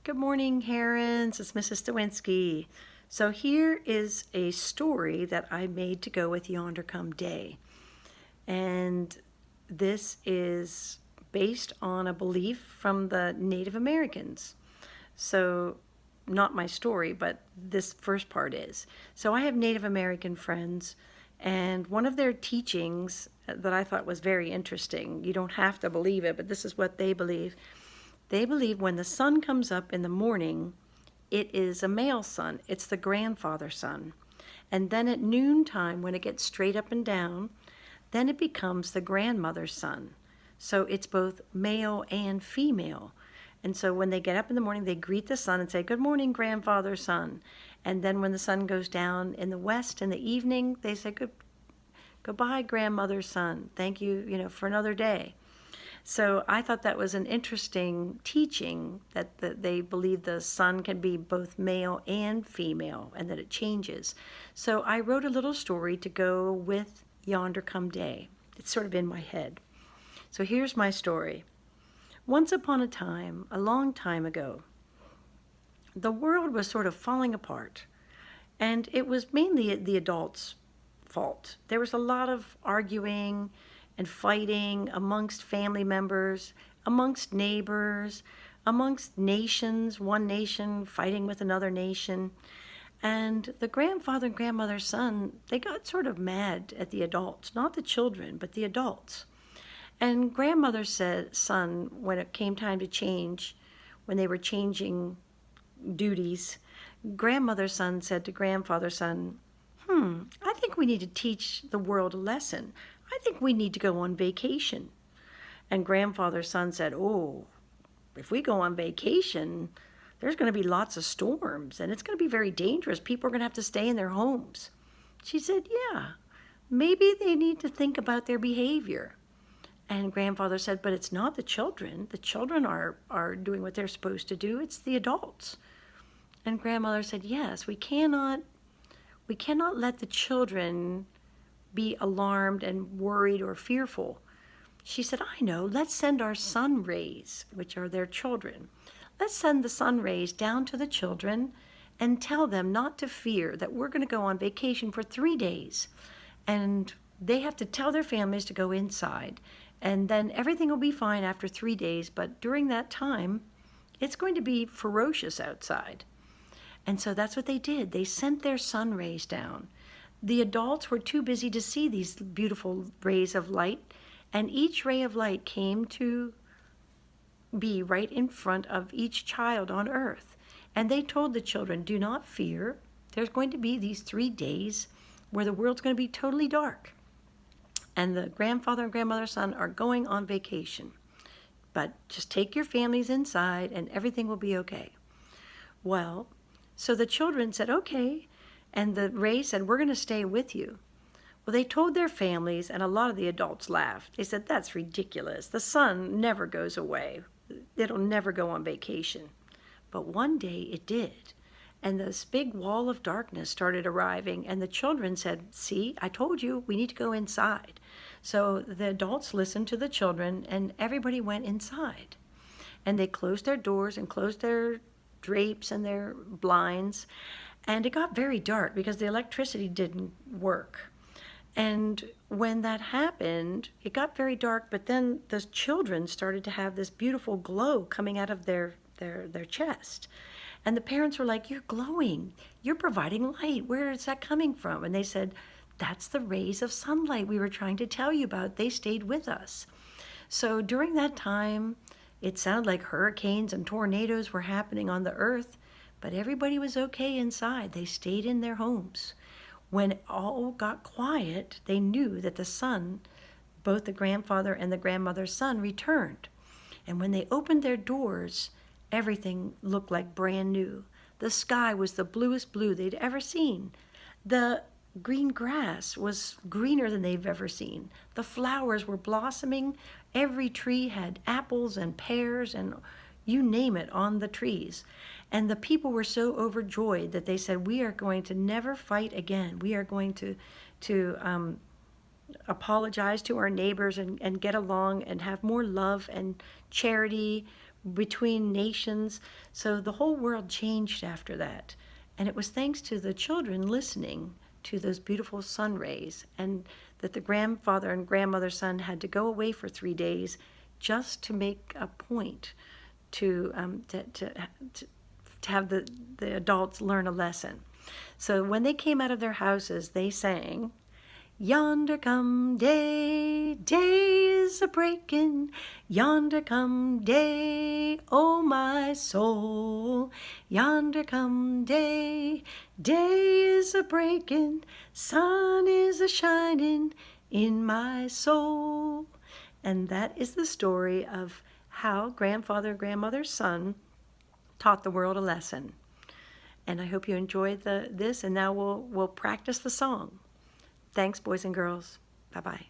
Good morning, Herons. It's Mrs. Stawinski. So here is a story that I made to go with Yonder Come Day. And this is based on a belief from the Native Americans. So not my story, but this first part is. So I have Native American friends, and one of their teachings that I thought was very interesting, you don't have to believe it, but this is what they believe. They believe when the sun comes up in the morning, it is a male sun. It's the grandfather sun. And then at noontime, when it gets straight up and down, then it becomes the grandmother's sun. So it's both male and female. And so when they get up in the morning, they greet the sun and say, "Good morning, grandfather sun." And then when the sun goes down in the west in the evening, they say, "Goodbye, grandmother sun. Thank you, for another day." So I thought that was an interesting teaching that they believe the sun can be both male and female and that it changes. So I wrote a little story to go with Yonder Come Day. It's sort of in my head. So here's my story. Once upon a time, a long time ago, the world was sort of falling apart, and it was mainly the adults' fault. There was a lot of arguing and fighting amongst family members, amongst neighbors, amongst nations, one nation fighting with another nation. And the grandfather and grandmother's son, they got sort of mad at the adults, not the children, but the adults. And grandmother said, son, when it came time to change, when they were changing duties, grandmother's son said to grandfather's son, I think we need to teach the world a lesson. I think we need to go on vacation. And grandfather's son said, oh, if we go on vacation, there's going to be lots of storms and it's going to be very dangerous. People are going to have to stay in their homes. She said, yeah, maybe they need to think about their behavior. And grandfather said, but it's not the children. The children are doing what they're supposed to do. It's the adults. And grandmother said, yes, we cannot let the children be alarmed and worried or fearful. She said, I know, let's send our sun rays, which are their children. Let's send the sun rays down to the children and tell them not to fear, that we're going to go on vacation for 3 days. And they have to tell their families to go inside. And then everything will be fine after 3 days. But during that time, it's going to be ferocious outside. And so that's what they did. They sent their sun rays down. The adults were too busy to see these beautiful rays of light, and each ray of light came to be right in front of each child on earth. And they told the children, do not fear. There's going to be these 3 days where the world's going to be totally dark. And the grandfather and grandmother's son are going on vacation. But just take your families inside and everything will be okay. Well, so the children said, okay. And the ray said, we're going to stay with you. Well, they told their families, and a lot of the adults laughed. They said, that's ridiculous. The sun never goes away. It'll never go on vacation. But one day it did. And this big wall of darkness started arriving, and the children said, see, I told you, we need to go inside. So the adults listened to the children, and everybody went inside. And they closed their doors and closed their drapes and their blinds. And it got very dark because the electricity didn't work. And when that happened, it got very dark, but then the children started to have this beautiful glow coming out of their chest. And the parents were like, you're glowing. You're providing light. Where is that coming from? And they said, that's the rays of sunlight we were trying to tell you about. They stayed with us. So during that time, it sounded like hurricanes and tornadoes were happening on the earth. But everybody was okay inside. They stayed in their homes. When it all got quiet, they knew that the sun, both the grandfather and the grandmother's son, returned. And when they opened their doors, everything looked like brand new. The sky was the bluest blue they'd ever seen. The green grass was greener than they've ever seen. The flowers were blossoming. Every tree had apples and pears and you name it on the trees. And the people were so overjoyed that they said, we are going to never fight again. We are going to apologize to our neighbors and get along and have more love and charity between nations. So the whole world changed after that. And it was thanks to the children listening to those beautiful sun rays, and that the grandfather and grandmother's son had to go away for 3 days just to make a point to have the adults learn a lesson. So when they came out of their houses, they sang, "Yonder come day, day is a breaking, yonder come day, oh my soul. Yonder come day, day is a breaking, sun is a shining in my soul." And that is the story of how grandfather and grandmother's son taught the world a lesson. And I hope you enjoyed this, and now we'll practice the song. Thanks, boys and girls. Bye-bye.